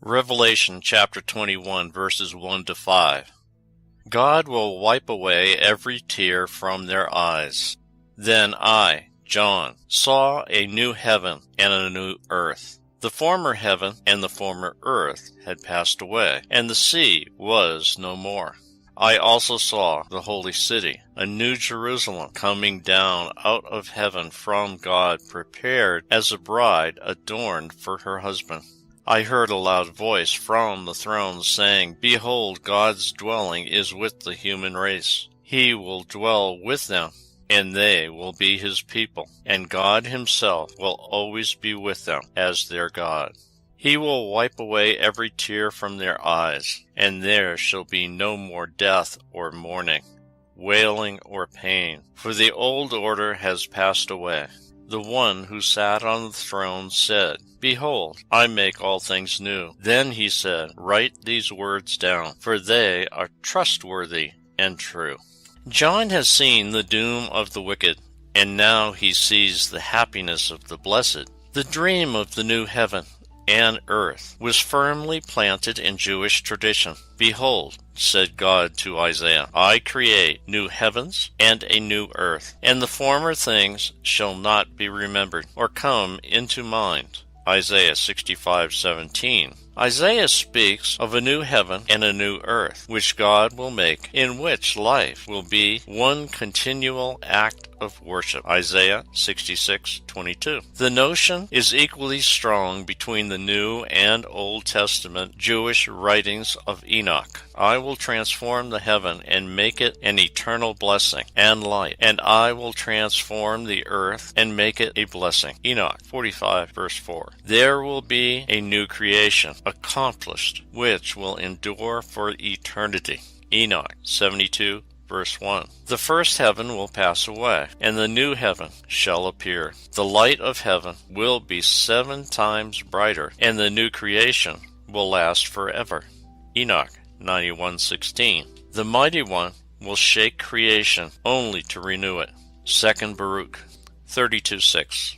Revelation chapter 21 verses 1 to 5. God will wipe away every tear from their eyes. Then I, John, saw a new heaven and a new earth. The former heaven and the former earth had passed away, and the sea was no more. I also saw the holy city, a new Jerusalem, coming down out of heaven from God, prepared as a bride adorned for her husband. I heard a loud voice from the throne saying, "Behold, God's dwelling is with the human race. He will dwell with them, and they will be his people, and God himself will always be with them as their God. He will wipe away every tear from their eyes, and there shall be no more death or mourning, wailing or pain, for the old order has passed away." The one who sat on the throne said, "Behold, I make all things new." Then he said, "Write these words down, for they are trustworthy and true." John has seen the doom of the wicked, and now he sees the happiness of the blessed. The dream of the new heaven and earth was firmly planted in Jewish tradition. "Behold," said God to Isaiah, "I create new heavens and a new earth, and the former things shall not be remembered or come into mind." Isaiah 65:17. Isaiah speaks of a new heaven and a new earth, which God will make, in which life will be one continual act of worship. Isaiah 66:22. The notion is equally strong between the New and Old Testament Jewish writings of Enoch. "I will transform the heaven and make it an eternal blessing and light, and I will transform the earth and make it a blessing." Enoch 45 verse 4. There will be a new creation accomplished, which will endure for eternity. Enoch 72 verse 1. The first heaven will pass away, and the new heaven shall appear. The light of heaven will be 7 times brighter, and the new creation will last forever. Enoch 91:16. The Mighty One will shake creation only to renew it. 2 Baruch 32:6.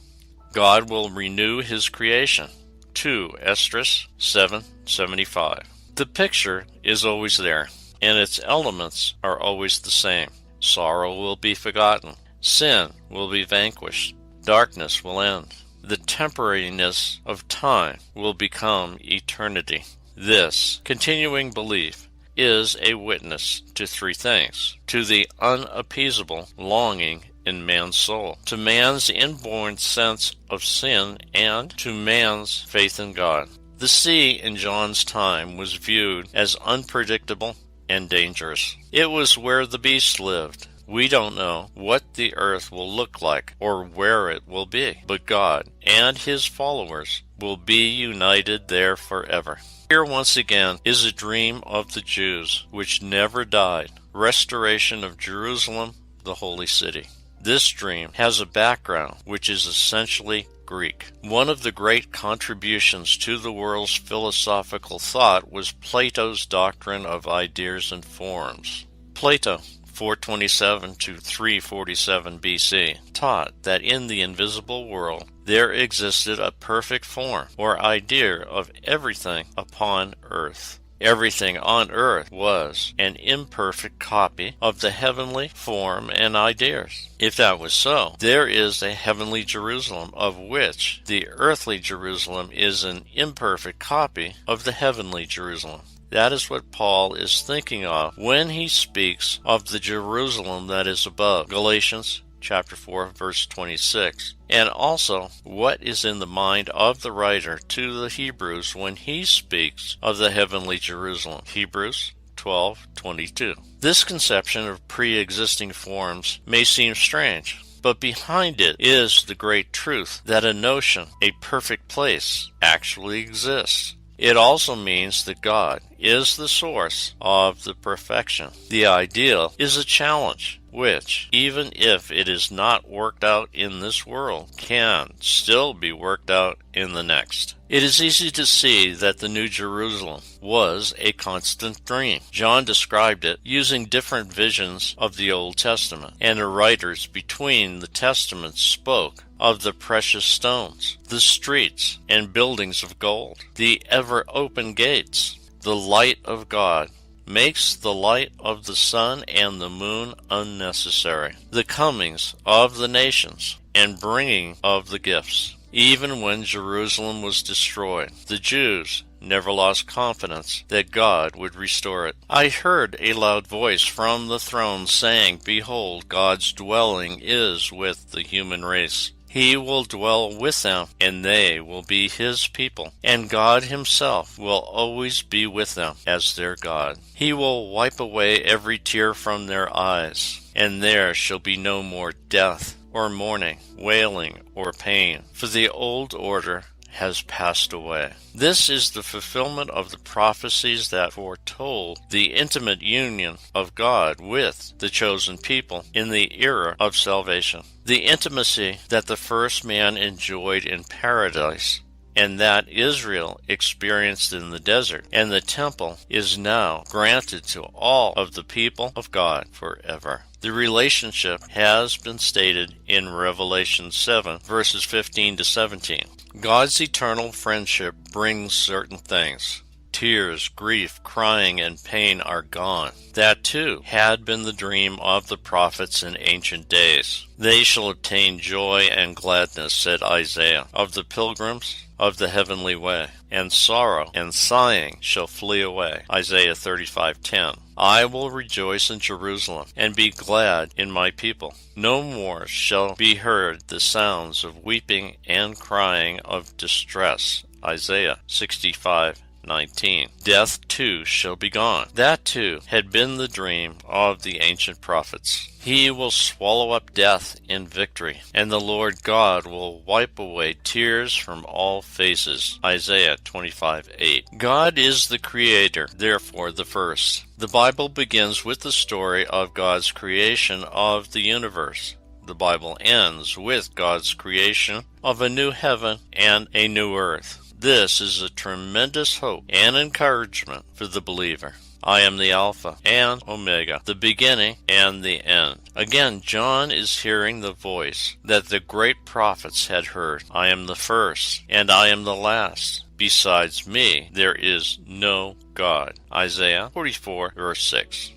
God will renew his creation. 2 Esdras 7:75. The picture is always there, and its elements are always the same. Sorrow will be forgotten. Sin will be vanquished. Darkness will end. The temporariness of time will become eternity. This continuing belief is a witness to 3 things: to the unappeasable longing in man's soul, to man's inborn sense of sin, and to man's faith in God. The sea in John's time was viewed as unpredictable and dangerous. It was where the beasts lived. We don't know what the earth will look like or where it will be, but God and his followers will be united there forever. Here once again is a dream of the Jews which never died: restoration of Jerusalem, the holy city. This dream has a background which is essentially Greek. One of the great contributions to the world's philosophical thought was Plato's doctrine of ideas and forms. Plato, 427 to 347 BC, taught that in the invisible world there existed a perfect form or idea of everything upon earth. Everything on earth was an imperfect copy of the heavenly form and ideas. If that was so, there is a heavenly Jerusalem, of which the earthly Jerusalem is an imperfect copy of the heavenly Jerusalem. That is what Paul is thinking of when he speaks of the Jerusalem that is above. Galatians chapter 4, verse 26, and also what is in the mind of the writer to the Hebrews when he speaks of the heavenly Jerusalem. Hebrews 12:22. This conception of pre-existing forms may seem strange, but behind it is the great truth that a notion, a perfect place, actually exists. It also means that God is the source of the perfection. The ideal is a challenge, which, even if it is not worked out in this world, can still be worked out in the next. It is easy to see that the New Jerusalem was a constant dream. John described it using different visions of the Old Testament, and the writers between the Testaments spoke of the precious stones, the streets and buildings of gold, the ever-open gates. The light of God makes the light of the sun and the moon unnecessary. The comings of the nations and bringing of the gifts. Even when Jerusalem was destroyed, the Jews never lost confidence that God would restore it. I heard a loud voice from the throne saying, "Behold, God's dwelling is with the human race. He will dwell with them, and they will be his people, and God himself will always be with them as their God. He will wipe away every tear from their eyes, and there shall be no more death, or mourning, wailing, or pain, for the old order has passed away." This is the fulfillment of the prophecies that foretold the intimate union of God with the chosen people in the era of salvation. The intimacy that the first man enjoyed in paradise and that Israel experienced in the desert and the temple is now granted to all of the people of God forever. The relationship has been stated in Revelation 7, verses 15 to 17. God's eternal friendship brings certain things. Tears, grief, crying, and pain are gone. That, too, had been the dream of the prophets in ancient days. They shall obtain joy and gladness, said Isaiah, of the pilgrims of the heavenly way, and sorrow and sighing shall flee away. Isaiah 35:10. I will rejoice in Jerusalem, and be glad in my people. No more shall be heard the sounds of weeping and crying of distress. Isaiah 65:19. Death too shall be gone. That too had been the dream of the ancient prophets. He will swallow up death in victory, and the Lord God will wipe away tears from all faces. Isaiah 25:8. God is the creator, therefore the first. The Bible begins with the story of God's creation of the universe. The Bible ends with God's creation of a new heaven and a new earth. This is a tremendous hope and encouragement for the believer. I am the Alpha and Omega, the beginning and the end. Again, John is hearing the voice that the great prophets had heard. I am the first, and I am the last. Besides me, there is no God. Isaiah 44, verse 6.